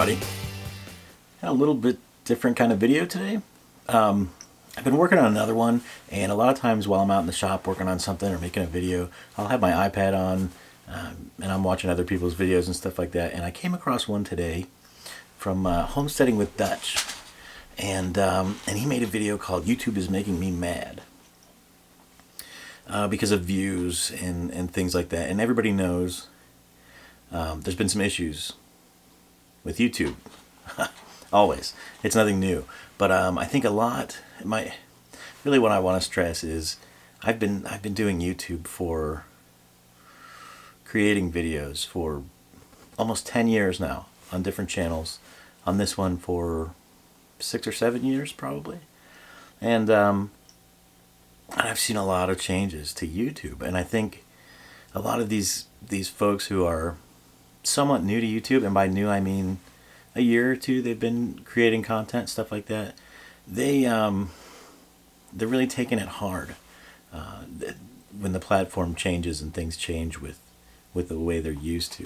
everybody. Got a little bit different kind of video today. I've been working on another one, and a lot of times while I'm out in the shop working on something or making a video, I'll have my iPad on and I'm watching other people's videos and stuff like that. And I came across one today from Homesteading with Dutch, and he made a video called "YouTube is Making Me Mad" because of views and things like that. And everybody knows there's been some issues with YouTube. Always. It's nothing new. But I think a lot, really what I want to stress is I've been doing YouTube for creating videos for almost 10 years now on different channels. On this one for 6 or 7 years probably. And I've seen a lot of changes to YouTube, and I think a lot of these folks who are somewhat new to YouTube, and by new I mean a year or two they've been creating content, stuff like that, they're really taking it hard when the platform changes and things change with the way they're used to.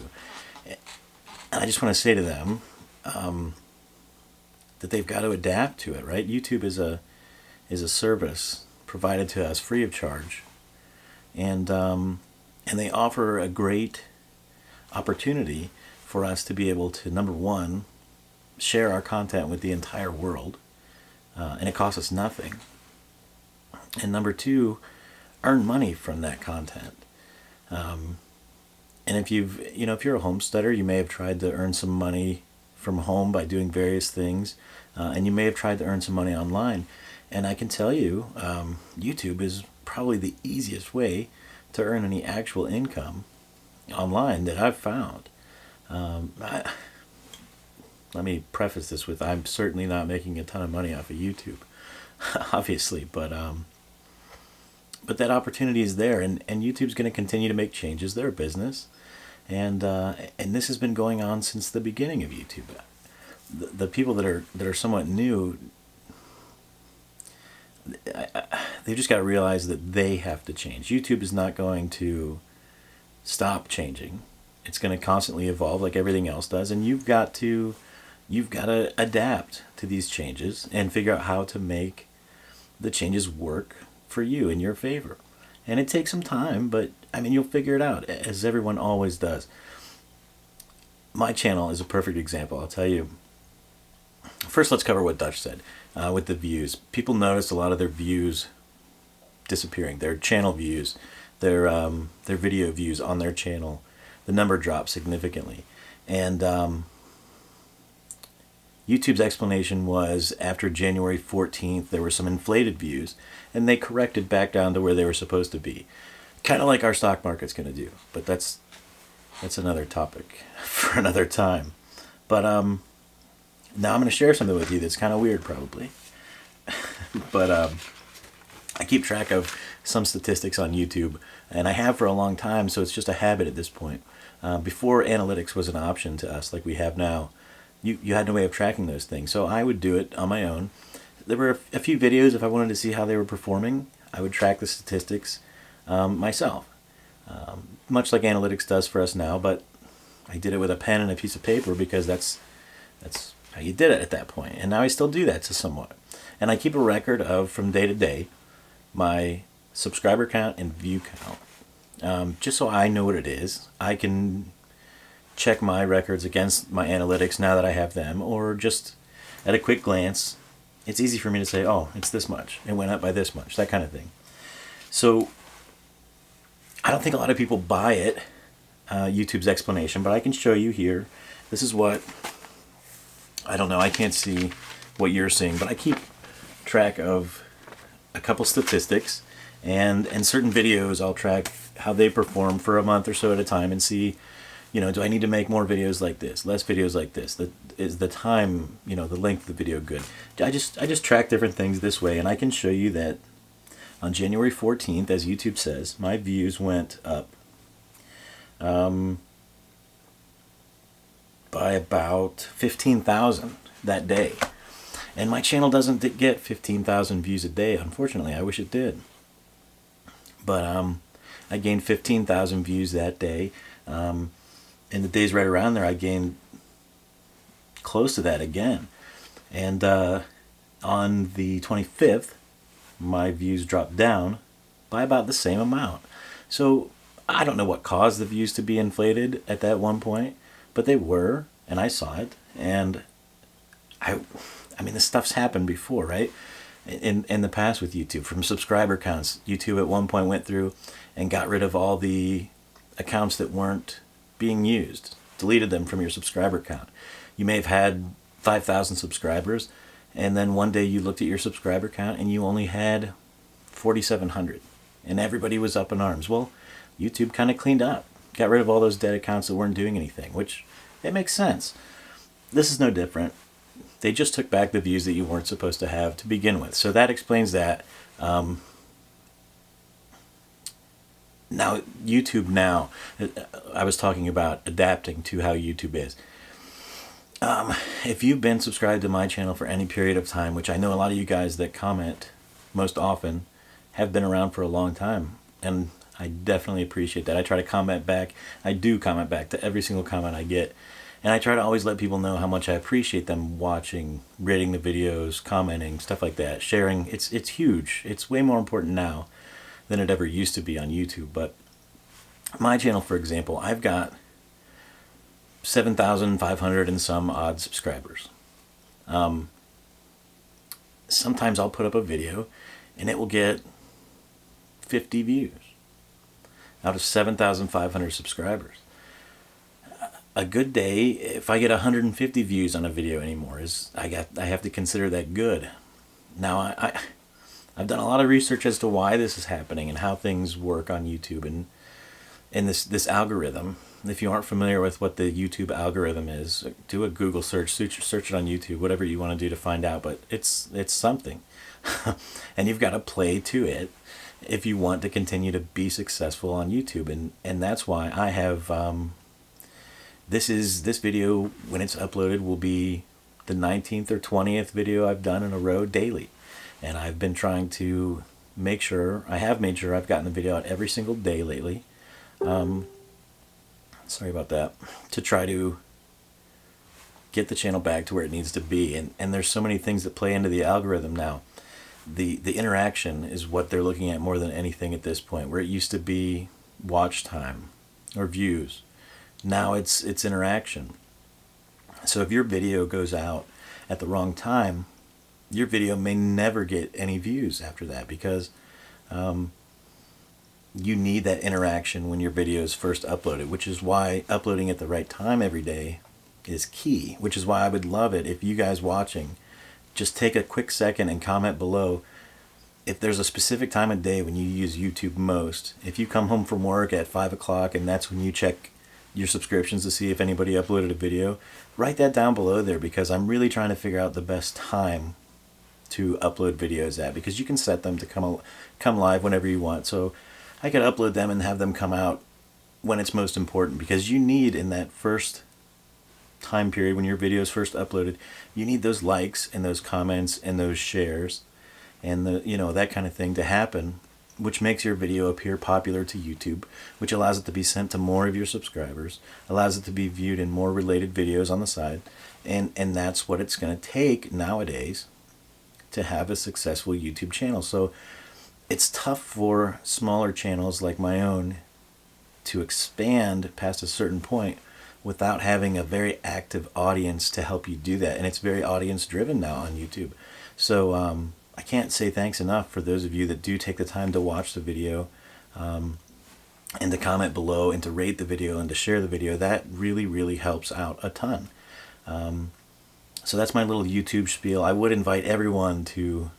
And I just want to say to them that they've got to adapt to it, right? YouTube is a service provided to us free of charge, and they offer a great opportunity for us to be able to, number one, share our content with the entire world, and it costs us nothing, and number two, earn money from that content. And if you're a homesteader, you may have tried to earn some money from home by doing various things, and you may have tried to earn some money online. And I can tell you, YouTube is probably the easiest way to earn any actual income online that I've found. Let me preface this with, I'm certainly not making a ton of money off of YouTube, obviously, but that opportunity is there, and YouTube's going to continue to make changes. They're a business, and this has been going on since the beginning of YouTube. The people that are somewhat new, they've just got to realize that they have to change. YouTube is not going to stop changing. It's going to constantly evolve like everything else does, and you've got to adapt to these changes and figure out how to make the changes work for you in your favor. And it takes some time, but I mean, you'll figure it out, as everyone always does. My channel is a perfect example. I'll tell you. First, let's cover what Dutch said with the views. People noticed a lot of their views disappearing, their channel views, their video views on their channel. The number dropped significantly, and YouTube's explanation was after January 14th there were some inflated views, and they corrected back down to where they were supposed to be, kind of like our stock market's going to do. But that's another topic for another time. But now I'm going to share something with you that's kind of weird, probably. But I keep track of some statistics on YouTube, and I have for a long time, so it's just a habit at this point. Before analytics was an option to us like we have now, you had no way of tracking those things, so I would do it on my own. There were a few videos, if I wanted to see how they were performing, I would track the statistics myself, much like analytics does for us now, but I did it with a pen and a piece of paper because that's how you did it at that point. And now I still do that to somewhat. And I keep a record of, from day to day, my subscriber count and view count, just so I know what it is. I can check my records against my analytics now that I have them, or just at a quick glance, it's easy for me to say, oh, it's this much, it went up by this much, that kind of thing. So I don't think a lot of people buy it, YouTube's explanation, but I can show you here. This is what, I don't know, I can't see what you're seeing, but I keep track of a couple statistics, and certain videos I'll track how they perform for a month or so at a time and see, do I need to make more videos like this, less videos like this? Is the time, the length of the video good? I just track different things this way, and I can show you that on January 14th, as YouTube says, my views went up by about 15,000 that day. And my channel doesn't get 15,000 views a day, unfortunately. I wish it did. But I gained 15,000 views that day. In the days right around there, I gained close to that again. And on the 25th, my views dropped down by about the same amount. So I don't know what caused the views to be inflated at that one point, but they were, and I saw it. And I mean, this stuff's happened before, right? In the past with YouTube, from subscriber counts. YouTube at one point went through and got rid of all the accounts that weren't being used, deleted them from your subscriber count. You may have had 5,000 subscribers, and then one day you looked at your subscriber count and you only had 4,700, and everybody was up in arms. Well, YouTube kind of cleaned up, got rid of all those dead accounts that weren't doing anything, which it makes sense. This is no different. They just took back the views that you weren't supposed to have to begin with. So that explains that. Now, YouTube now, I was talking about adapting to how YouTube is. If you've been subscribed to my channel for any period of time, which I know a lot of you guys that comment most often have been around for a long time, and I definitely appreciate that. I try to comment back. I do comment back to every single comment I get. And I try to always let people know how much I appreciate them watching, rating the videos, commenting, stuff like that, sharing. It's huge. It's way more important now than it ever used to be on YouTube. But my channel, for example, I've got 7,500 and some odd subscribers. Sometimes I'll put up a video and it will get 50 views out of 7,500 subscribers. A good day, if I get 150 views on a video anymore, I have to consider that good. Now, I've done a lot of research as to why this is happening and how things work on YouTube and this algorithm. If you aren't familiar with what the YouTube algorithm is, do a Google search it on YouTube, whatever you want to do to find out. But it's something, and you've got to play to it if you want to continue to be successful on YouTube, and that's why I have. This video, when it's uploaded, will be the 19th or 20th video I've done in a row daily. And I've been trying to make sure, I've gotten the video out every single day lately. Sorry about that. To try to get the channel back to where it needs to be. And there's so many things that play into the algorithm now. The interaction is what they're looking at more than anything at this point, where it used to be watch time or views. Now it's interaction. So if your video goes out at the wrong time, your video may never get any views after that, because you need that interaction when your video is first uploaded, which is why uploading at the right time every day is key, which is why I would love it if you guys watching just take a quick second and comment below if there's a specific time of day when you use YouTube most. If you come home from work at 5 o'clock and that's when you check your subscriptions to see if anybody uploaded a video, write that down below there, because I'm really trying to figure out the best time to upload videos at, because you can set them to come live whenever you want. So I could upload them and have them come out when it's most important, because you need, in that first time period when your video is first uploaded, you need those likes and those comments and those shares and that kind of thing to happen, which makes your video appear popular to YouTube, which allows it to be sent to more of your subscribers, allows it to be viewed in more related videos on the side, and that's what it's going to take nowadays to have a successful YouTube channel. So it's tough for smaller channels like my own to expand past a certain point without having a very active audience to help you do that, and it's very audience driven now on YouTube. So I can't say thanks enough for those of you that do take the time to watch the video, and to comment below and to rate the video and to share the video. That really, really helps out a ton. So that's my little YouTube spiel. I would invite everyone to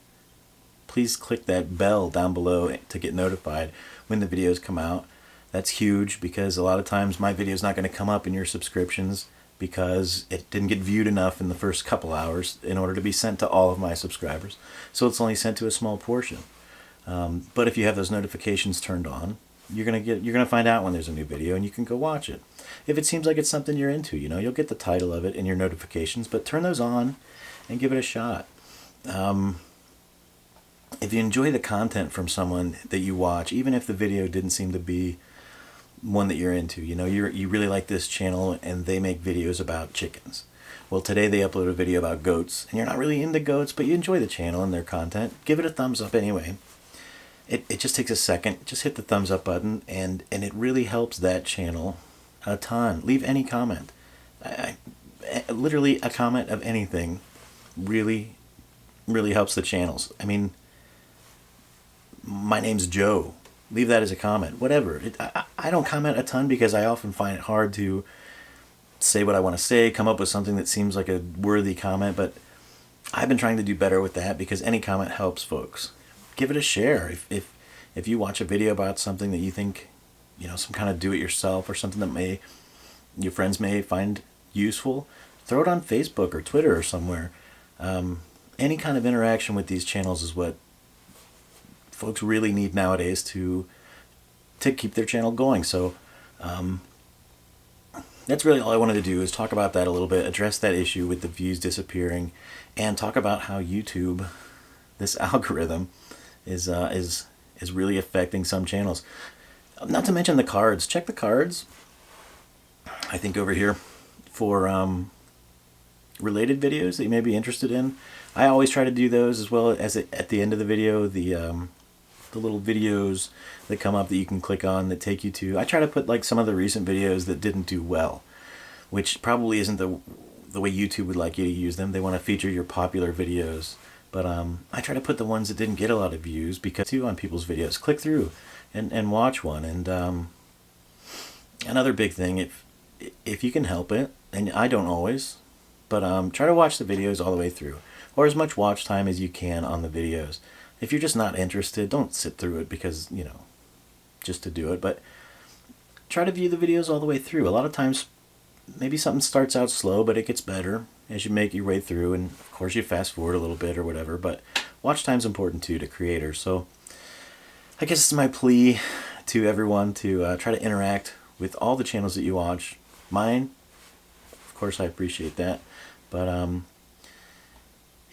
please click that bell down below to get notified when the videos come out. That's huge, because a lot of times my video is not going to come up in your subscriptions because it didn't get viewed enough in the first couple hours in order to be sent to all of my subscribers. So it's only sent to a small portion. But if you have those notifications turned on, you're gonna find out when there's a new video, and you can go watch it. If it seems like it's something you're into, you'll get the title of it in your notifications, but turn those on and give it a shot. If you enjoy the content from someone that you watch, even if the video didn't seem to be one that you're into, you really like this channel and they make videos about chickens, Well, today they uploaded a video about goats, and you're not really into goats, but you enjoy the channel and their content. Give it a thumbs up anyway. It just takes a second. Just hit the thumbs up button, and it really helps that channel a ton. Leave any comment. Literally a comment of anything really, really helps the channels. I mean, my name's Joe. Leave that as a comment. Whatever. I don't comment a ton because I often find it hard to say what I want to say, come up with something that seems like a worthy comment, but I've been trying to do better with that because any comment helps folks. Give it a share. If you watch a video about something that you think, you know, some kind of do-it-yourself or something that your friends may find useful, throw it on Facebook or Twitter or somewhere. Any kind of interaction with these channels is what folks really need nowadays to keep their channel going. So that's really all I wanted to do, is talk about that a little bit, address that issue with the views disappearing, and talk about how YouTube, this algorithm, is really affecting some channels. Not to mention the cards. Check the cards, I think, over here for related videos that you may be interested in. I always try to do those, as well as at the end of the video, the little videos that come up that you can click on that take you to. I try to put like some of the recent videos that didn't do well, which probably isn't the way YouTube would like you to use them. They want to feature your popular videos. But I try to put the ones that didn't get a lot of views, because too, on people's videos. Click through and watch one. And another big thing, if you can help it, and I don't always, but try to watch the videos all the way through, or as much watch time as you can on the videos. If you're just not interested, don't sit through it because, you know, just to do it. But try to view the videos all the way through. A lot of times, maybe something starts out slow, but it gets better as you make your way through, and of course you fast forward a little bit or whatever, but watch time's important too to creators. So I guess it's my plea to everyone to try to interact with all the channels that you watch. Mine, of course, I appreciate that, but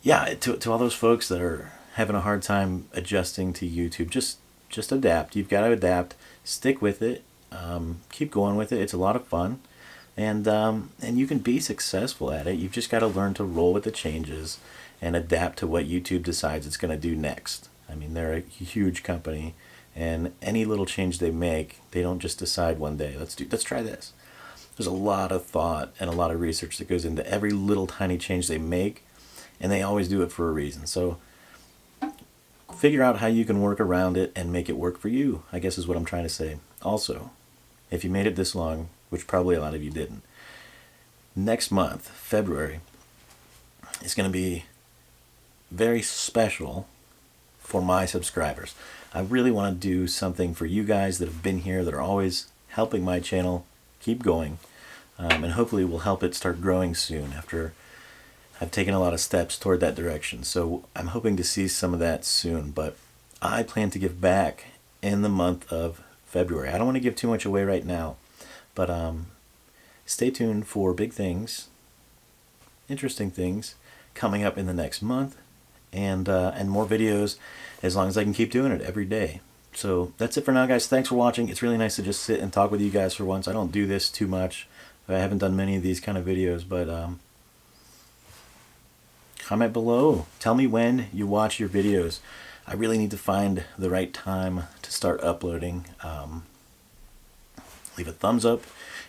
yeah, to all those folks that are having a hard time adjusting to YouTube, just adapt. You've got to adapt, stick with it, keep going with it. It's a lot of fun. And you can be successful at it. You've just got to learn to roll with the changes and adapt to what YouTube decides it's going to do next. I mean, they're a huge company, and any little change they make, they don't just decide one day, let's try this. There's a lot of thought and a lot of research that goes into every little tiny change they make, and they always do it for a reason. So figure out how you can work around it and make it work for you, I guess is what I'm trying to say. Also, if you made it this long, which probably a lot of you didn't, next month, February, is going to be very special for my subscribers. I really want to do something for you guys that have been here, that are always helping my channel keep going, and hopefully will help it start growing soon after I've taken a lot of steps toward that direction. So I'm hoping to see some of that soon, but I plan to give back in the month of February. I don't want to give too much away right now, but stay tuned for big things, interesting things coming up in the next month, and more videos as long as I can keep doing it every day. So that's it for now, guys. Thanks for watching. It's really nice to just sit and talk with you guys for once. I don't do this too much. I haven't done many of these kind of videos, but comment below. Tell me when you watch your videos. I really need to find the right time to start uploading. Leave a thumbs up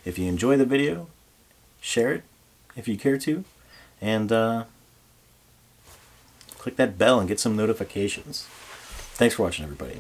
if you enjoy the video. Share it if you care to. And click that bell and get some notifications. Thanks for watching, everybody.